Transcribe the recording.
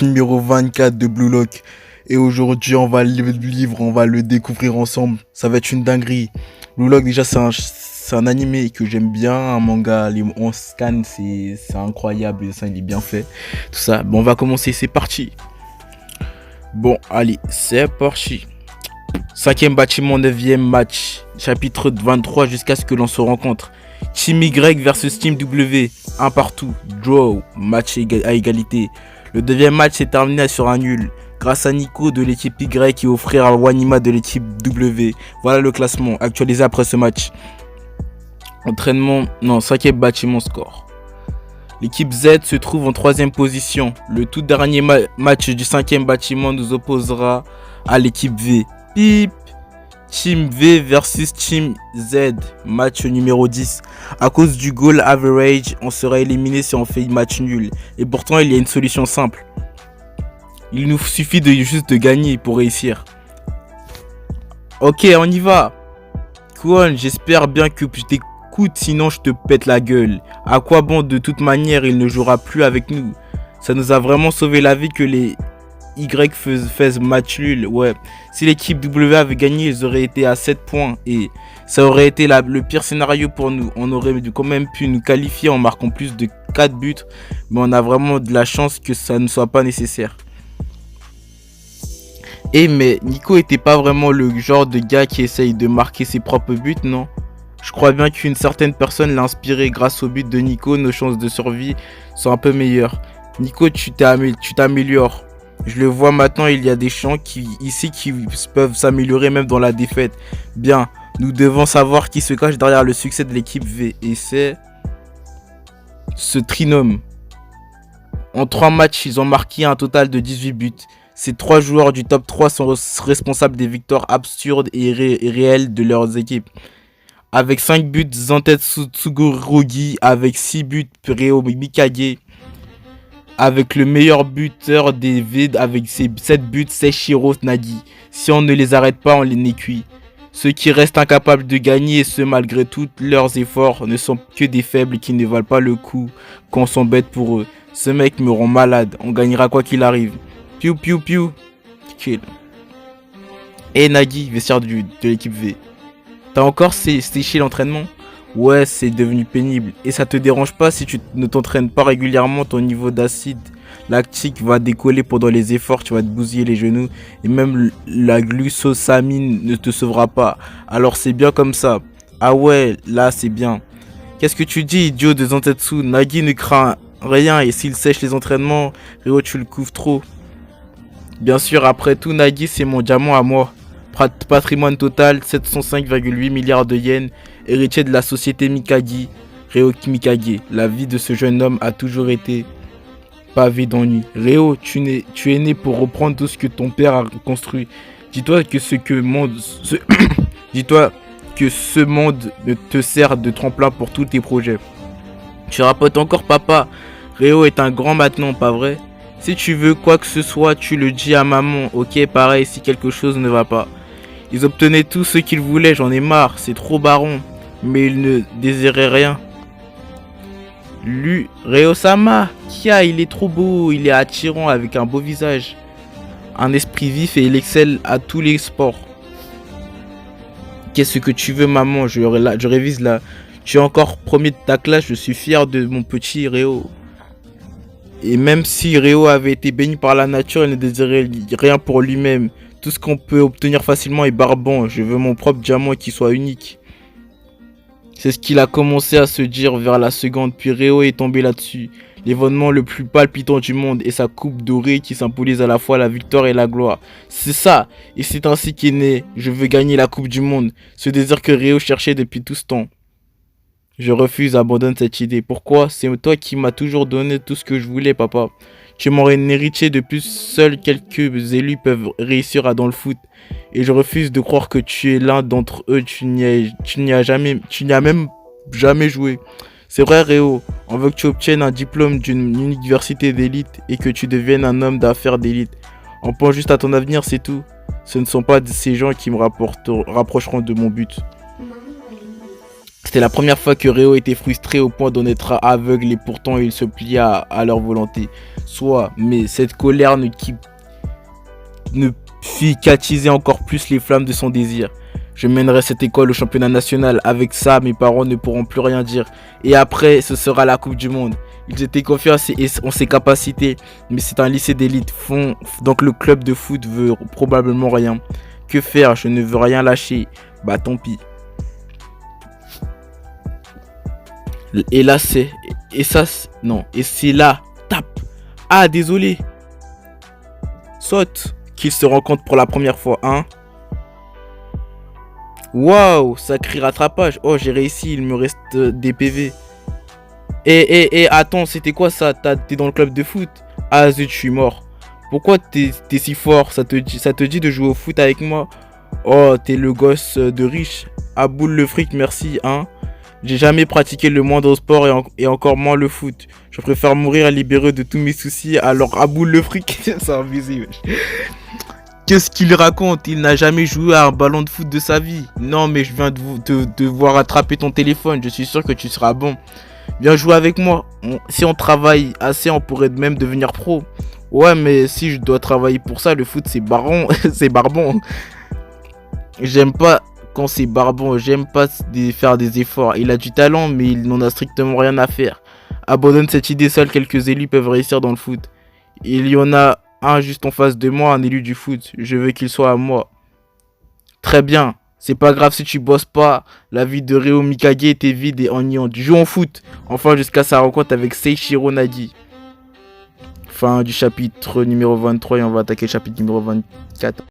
numéro 24 de Blue Lock. Et aujourd'hui, on va lire le livre, on va le découvrir ensemble. Ça va être une dinguerie. Blue Lock, déjà, c'est un animé que j'aime bien, un manga. On scan, c'est incroyable. Le dessin, il est bien fait. Tout ça. Bon, on va commencer, c'est parti. Bon, allez, c'est parti. Cinquième bâtiment, 9e match. Chapitre 23 jusqu'à ce que l'on se rencontre. Team Y versus Team W. Un partout. Draw. Match à égalité. Le deuxième match s'est terminé sur un nul. Grâce à Nico de l'équipe Y et au frère Wanima de l'équipe W. Voilà le classement actualisé après ce match. Entraînement. Non, cinquième bâtiment score. L'équipe Z se trouve en troisième position. Le tout dernier match du cinquième bâtiment nous opposera à l'équipe V. Pip. Team V versus Team Z, match numéro 10. À cause du goal average, on sera éliminé si on fait match nul. Et pourtant, il y a une solution simple. Il nous suffit juste de gagner pour réussir. Ok, on y va. Kwon, j'espère bien que je t'écoute, sinon je te pète la gueule. À quoi bon, de toute manière, il ne jouera plus avec nous. Ça nous a vraiment sauvé la vie que les Y faisait match nul. Ouais, si l'équipe W avait gagné, ils auraient été à 7 points et ça aurait été le pire scénario pour nous. On aurait quand même pu nous qualifier en marquant plus de 4 buts, mais on a vraiment de la chance que ça ne soit pas nécessaire. Et mais Nico était pas vraiment le genre de gars qui essaye de marquer ses propres buts, non? Je crois bien qu'une certaine personne l'a inspiré. Grâce au but de Nico, nos chances de survie sont un peu meilleures. Nico, tu t'améliores. Je le vois maintenant, il y a des gens ici qui peuvent s'améliorer même dans la défaite. Bien, nous devons savoir qui se cache derrière le succès de l'équipe V. Et c'est ce trinôme. En 3 matchs, ils ont marqué un total de 18 buts. Ces 3 joueurs du top 3 sont responsables des victoires absurdes et réelles de leurs équipes. Avec 5 buts, Zantetsu Tsugurugi. Avec 6 buts, Reo Mikage. Avec le meilleur buteur des vides, avec ses 7 buts, c'est Shiro Nagi. Si on ne les arrête pas, on les n'est cuit. Ceux qui restent incapables de gagner, et ce malgré tous leurs efforts, ne sont que des faibles qui ne valent pas le coup qu'on s'embête pour eux. Ce mec me rend malade, on gagnera quoi qu'il arrive. Piu piu piu. Kill. Et Nagi, vestiaire de l'équipe V. T'as encore séché l'entraînement ? Ouais, c'est devenu pénible. Et ça te dérange pas si tu ne t'entraînes pas régulièrement, ton niveau d'acide lactique va décoller pendant les efforts, tu vas te bousiller les genoux. Et même la glucosamine ne te sauvera pas. Alors c'est bien comme ça. Ah ouais, là c'est bien. Qu'est-ce que tu dis, idiot de Zantetsu? Nagi ne craint rien et s'il sèche les entraînements, Ryo tu le couvres trop. Bien sûr, après tout, Nagi c'est mon diamant à moi. Patrimoine total 705,8 milliards de yens, héritier de la société Mikage, Reo Mikage. La vie de ce jeune homme a toujours été pavée d'ennuis. Reo, tu es né pour reprendre tout ce que ton père a construit. Dis-toi que dis-toi que ce monde te sert de tremplin pour tous tes projets. Tu rapotes encore, papa. Reo est un grand maintenant, pas vrai? Si tu veux quoi que ce soit, tu le dis à maman. Ok, pareil, si quelque chose ne va pas. Ils obtenaient tout ce qu'ils voulaient, j'en ai marre, c'est trop baron. Mais ils ne désiraient rien. Reo-sama, Kia, il est trop beau, il est attirant avec un beau visage. Un esprit vif et il excelle à tous les sports. Qu'est-ce que tu veux, maman? Je révise là. Tu es encore premier de ta classe, je suis fier de mon petit Reo. Et même si Reo avait été béni par la nature, il ne désirait rien pour lui-même. Tout ce qu'on peut obtenir facilement est barbant. Je veux mon propre diamant qui soit unique. C'est ce qu'il a commencé à se dire vers la seconde. Puis Reo est tombé là-dessus. L'événement le plus palpitant du monde et sa coupe dorée qui symbolise à la fois la victoire et la gloire. C'est ça. Et c'est ainsi qu'est né. Je veux gagner la coupe du monde. Ce désir que Reo cherchait depuis tout ce temps. Je refuse, abandonne cette idée. Pourquoi? C'est toi qui m'as toujours donné tout ce que je voulais, papa. Tu m'aurais un héritier de plus, seuls quelques élus peuvent réussir dans le foot. Et je refuse de croire que tu es l'un d'entre eux, tu n'y as même jamais joué. C'est vrai, Réo, on veut que tu obtiennes un diplôme d'une université d'élite et que tu deviennes un homme d'affaires d'élite. On pense juste à ton avenir, c'est tout. Ce ne sont pas ces gens qui me rapprocheront de mon but. C'était la première fois que Réo était frustré au point d'en être aveugle et pourtant il se plia à leur volonté. Soit, mais cette colère ne fit qu'attiser encore plus les flammes de son désir. Je mènerai cette école au championnat national. Avec ça, mes parents ne pourront plus rien dire. Et après, ce sera la Coupe du Monde. Ils étaient confiants en ses capacités. Mais c'est un lycée d'élite. Donc le club de foot veut probablement rien. Que faire? Je ne veux rien lâcher. Bah tant pis. Et là c'est... Et ça... Non. Et c'est là. Tape. Ah, désolé. Saute. Qu'ils se rencontrent pour la première fois, hein. Waouh, sacré rattrapage. Oh, j'ai réussi, il me reste des PV. Attends, c'était quoi ça? T'es dans le club de foot? Ah zut, je suis mort. Pourquoi t'es si fort? Ça te dit de jouer au foot avec moi? Oh, t'es le gosse de riche. Ah boule le fric, merci, hein. J'ai jamais pratiqué le moindre sport et encore moins le foot. Je préfère mourir libéré de tous mes soucis, alors à boule le fric. C'est invisible. Qu'est-ce qu'il raconte? Il n'a jamais joué à un ballon de foot de sa vie. Non, mais je viens de voir attraper ton téléphone. Je suis sûr que tu seras bon. Viens jouer avec moi. Si on travaille assez, on pourrait même devenir pro. Ouais, mais si je dois travailler pour ça, le foot c'est baron. C'est barbon. J'aime pas quand c'est barbon. J'aime pas faire des efforts. Il a du talent, mais il n'en a strictement rien à faire. Abandonne cette idée, seuls quelques élus peuvent réussir dans le foot. Il y en a un juste en face de moi, un élu du foot. Je veux qu'il soit à moi. Très bien. C'est pas grave si tu bosses pas. La vie de Reo Mikage était vide et ennuyante. Joue en foot. Enfin jusqu'à sa rencontre avec Seishiro Nagi. Fin du chapitre numéro 23 et on va attaquer le chapitre numéro 24.